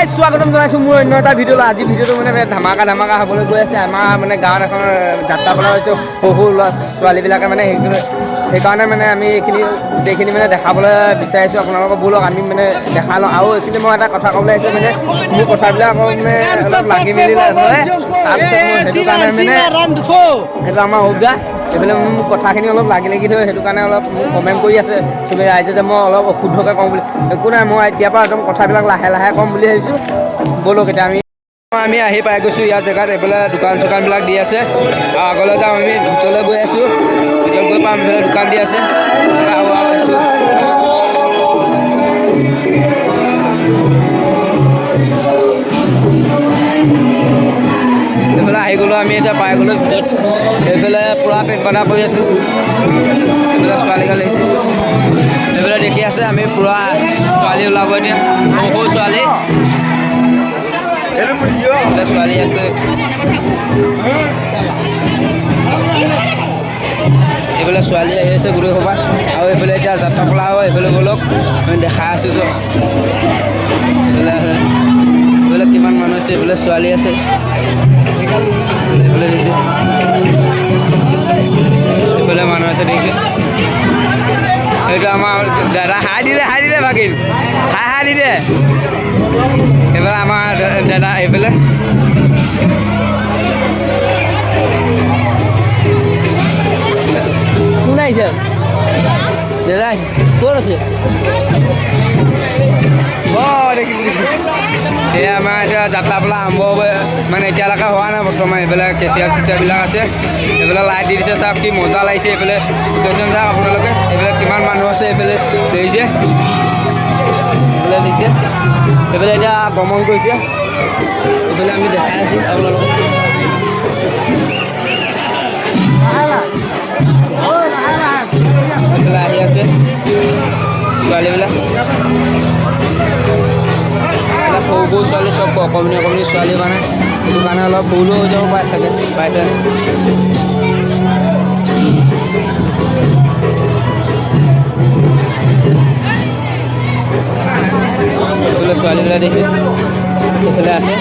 Guys স্বাগতম জনাইছোঁ মোৰ অন্য এটা ভিডিঅ'লৈ। আজি ভিডিঅ'টো মানে ধামাকা হ'বলৈ গৈ আছে। আমাৰ মানে গাঁৱত এখন যাত্ৰা পতা হৈছে। সৰু ল'ৰা ছোৱালীবিলাকে মানে সেইকাৰণে মানে আমি গোটেইখিনি মানে দেখাবলৈ বিচাৰিছোঁ আপোনালোকক। ব'লক আমি মানে দেখা লওঁ। আৰু একচুৱেলি মই এটা কথা ক'বলৈ আহিছোঁ মানে মোৰ কথাবিলাক আকৌ মানে অলপ লাগি মেলি হয়। তাৰপিছত মই সেইটো কাৰণে মানে সেইটো আমাৰ অভ্যাস। এইফালে মোৰ কথাখিনি অলপ লাগি ধৰে, সেইটো কাৰণে অলপ মোক কমেণ্ট কৰি আছে চবেই ৰাইজে যে মই অলপ অশুদ্ধকৈ কওঁ বুলি। একো নাই, মই এতিয়াৰ পৰা একদম কথাবিলাক লাহে ক'ম বুলি ভাবিছোঁ। ব'লক এতিয়া আমি আহি পাই গৈছোঁ ইয়াৰ জেগাত। এইফালে দোকান চোকানবিলাক দি আছে। আৰু আগলৈ যাওঁ, আমি ভিতৰলৈ গৈ আছোঁ। ভিতৰত গৈ পাম, এইফালে দোকান দি আছে। পাইছোঁ এইফালে আহি গ'লোঁ আমি, এতিয়া পাই গ'লোঁ ভিতৰত। এইফালে পূৰা পেট বান্ধা পৰি আছোঁ। এইফালে ছোৱালীগাল আহিছে, এইফালে দেখি আছে। আমি পূৰা ছোৱালী ওলাব এতিয়া, সৰু ছোৱালী। ছোৱালী আছে, এইফালে ছোৱালী আহি আছে গোটেই সোপা। আৰু এইফালে এতিয়া যাত্ৰা পলা হয়। এইফালে ব'লক আমি দেখাই আছোঁ চব। এইফালে কিমান মানুহ আছে, এইফালে ছোৱালী আছে, এইফালে দিছে, এইফালে মানুহ আছে দেখিছে। এইটো আমাৰ দাদা হাই দিলে ভাগিন, হাই দি দে। এইফালে আমাৰ দাদা, এইফালে কোন আহিছে দাদা? ক'ত আছে? এয়া আমাৰ এতিয়া যাত্ৰা পালা আৰম্ভ হ'ব। মানে এতিয়ালৈকে হোৱা নাই বৰ্তমান। এইফালে কেচিয়াৰ চেচিয়াৰবিলাক আছে, এইফালে লাইট দি দিছে। চাওক কি মজা লাগিছে। এইফালে দেখোন চাওক আপোনালোকে, এইফালে কিমান মানুহ আছে। এইফালে দেখিছে, এইফালে দিছে। এইফালে এতিয়া ভ্ৰমণ কৰিছে। এইফালে আমি দেখাই আছোঁ আপোনালোকক। এইফালে আহি আছে ছোৱালীবিলাক, সৰু ছোৱালী চব অকণমানি ছোৱালী মানে। সেইটো কাৰণে অলপ ভুলো হৈ যাব পাৰে চাগে, বাই চান্স। এইফালে ছোৱালীবিলাক দেখি এইফালে আছে।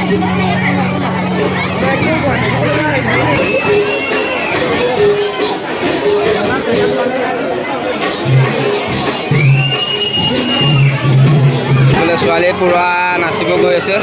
এইফালে ছোৱালীয়ে পূৰা নাচিব গৈ আছে।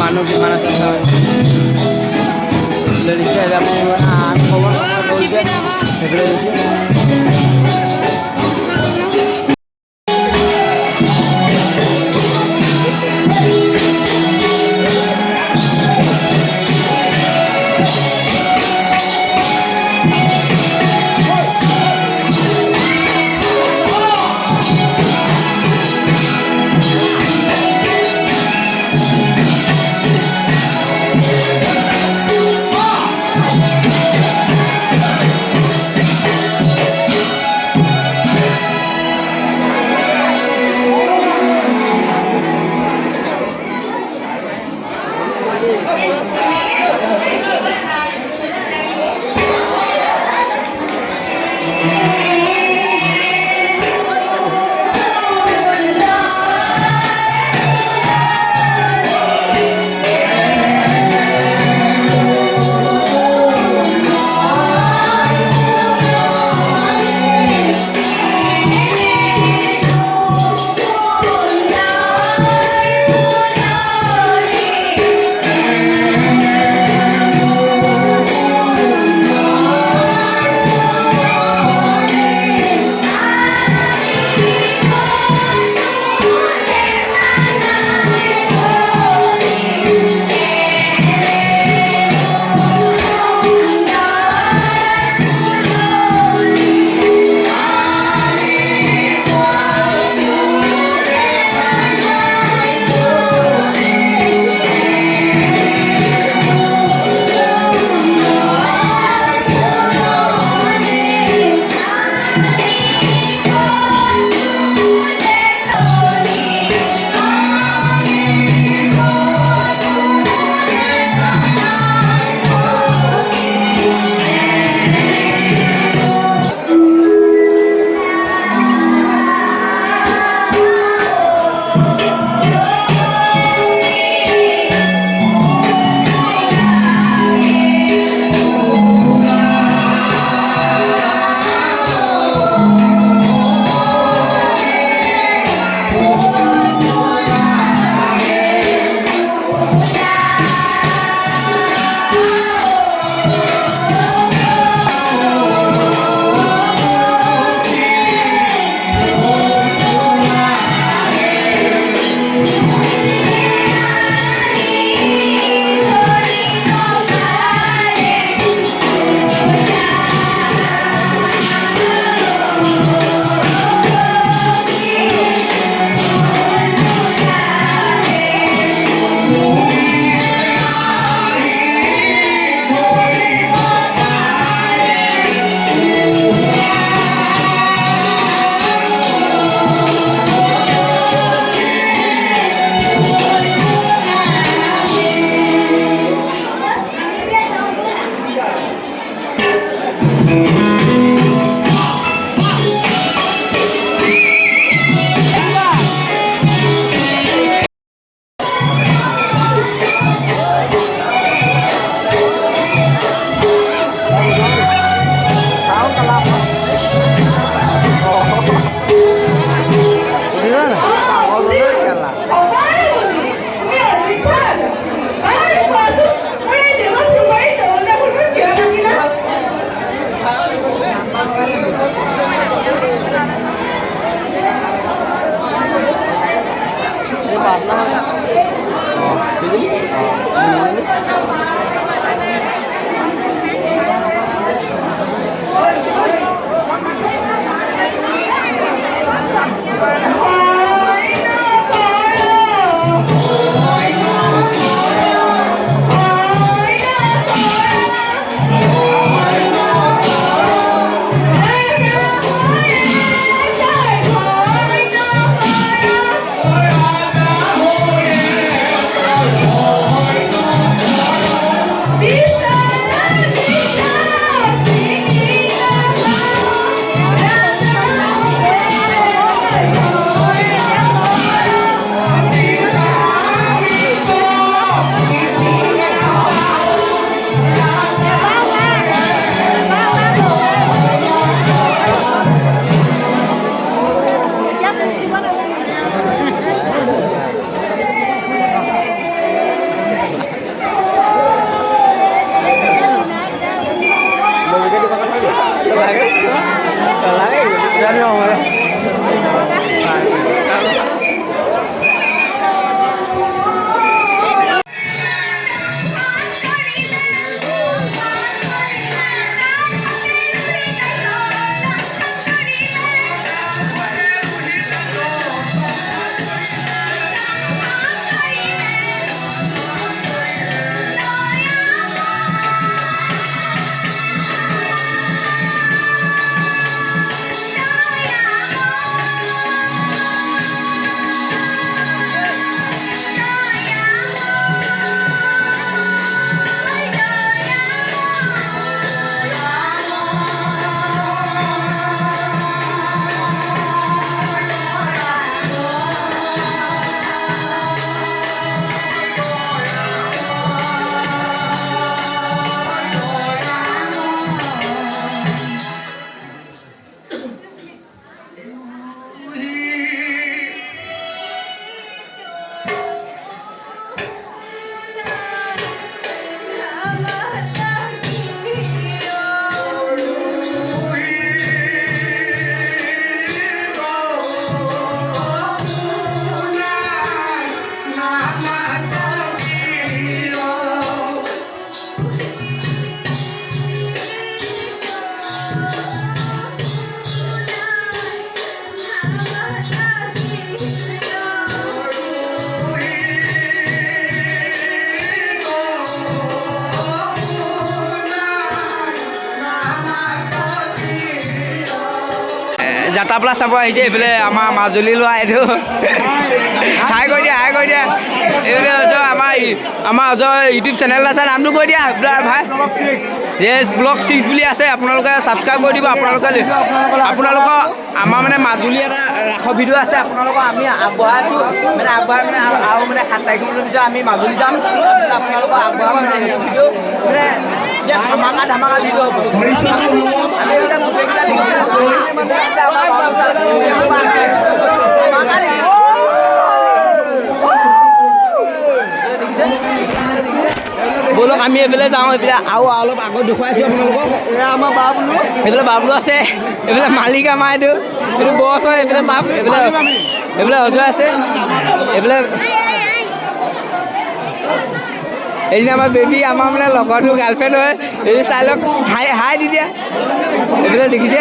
মানুহ কিমান আছে আন খবৰ কৰিছে সেইফালে দিছে। যাত্ৰাপালা চাব আহিছে এইফালে আমাৰ মাজুলী লোৱা এইটো হাই কৈ দিয়া এইফালে আমাৰ অজয় ইউটিউব চেনেল আছে নামটো কৈ দিয়া ভাই জেছ ব্লগ 6 বুলি আছে আপোনালোকে ছাবস্ক্ৰাইব কৰি দিব আপোনালোকৰ আমাৰ মানে মাজুলী এটা ৰাসৰ ভিডিঅ' আছে আপোনালোকৰ আমি আগবঢ়াই আছোঁ মানে আৰু মানে 7 তাৰিখৰ ভিতৰত আমি মাজুলী যাম আপোনালোকৰ আগবঢ়াম মানে সেইটো ভিডিঅ' মানে ধামাকা ভিডিঅ' হ'ব আমি বলক আমি এইফালে যাওঁ এইফালে আৰু অলপ আগত দেখুৱাইছোঁ আপোনালোকক এয়া আমাৰ বাবুলু এইফালে বাবুলু আছে এইফালে মালিক আমাৰ এইটো বছ হয় এইফালে চাওক এইফালে অজয় আছে এইফালে এদিন আমাৰ বেবী আমাৰ মানে লগৰটো গাৰ্লফ্ৰেণ্ড হয় এই চাই লওক হাই দি দিয়া এইফালে দেখিছে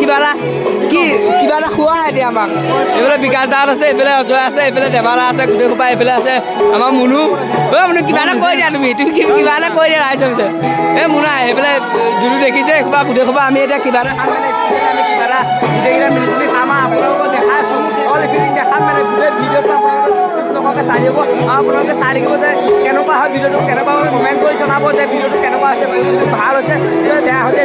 কিবা কি কিবা এটা খোৱা এতিয়া আমাক এইফালে বিকাশ দাহঁত আছে এইফালে অজয় আছে এইফালে দেৱালা আছে গোটেই সোপা এইফালে আছে আমাৰ মুনু মুনু কিবা এটা কৈ দিয়া তুমি কিবা এটা কৈ দিয়া ৰাইজৰ পিছত মুনা এইফালে দুলু দেখিছে এইসোপা গোটেই সোপা আমি এতিয়া কিবা এটা খাম মানে আমি কিবা এটা গোটেইকেইটা মিলি জুলি খাম আৰু আপোনালোকক দেখাই আছোঁ অল এইখিনি দেখাম মানে গোটেই ভিডিঅ'টো আপোনালোকে চাই দিব আৰু আপোনালোকে চাই থাকিব যে কেনেকুৱা হয় ভিডিঅ'টো কেনেকুৱা হয় কমেণ্ট কৰি জনাব যে ভিডিঅ'টো কেনেকুৱা হৈছে ভাল হৈছে বেয়া হৈছে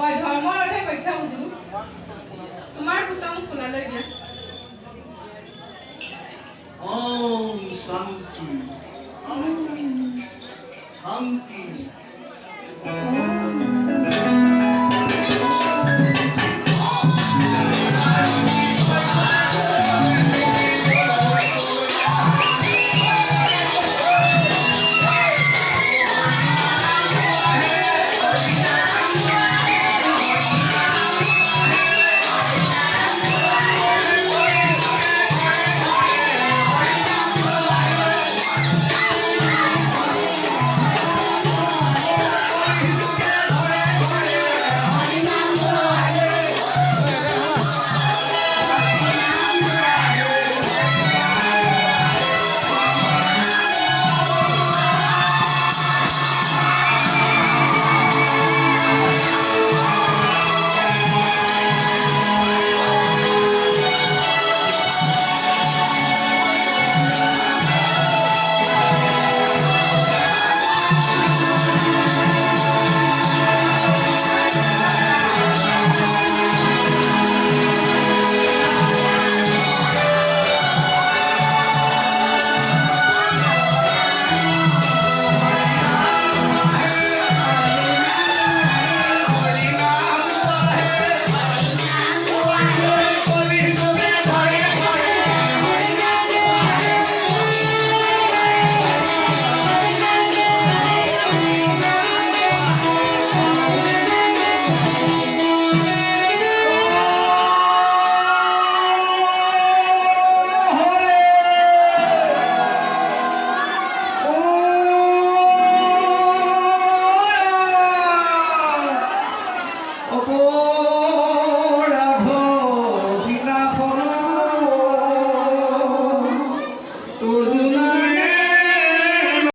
মই ধৰ্মৰ অৰ্থে পৰীক্ষা বুজিলো তোমাৰ পুত্ৰ মোক খোলালৈ দিয়া Om Shanti. Om Shanti.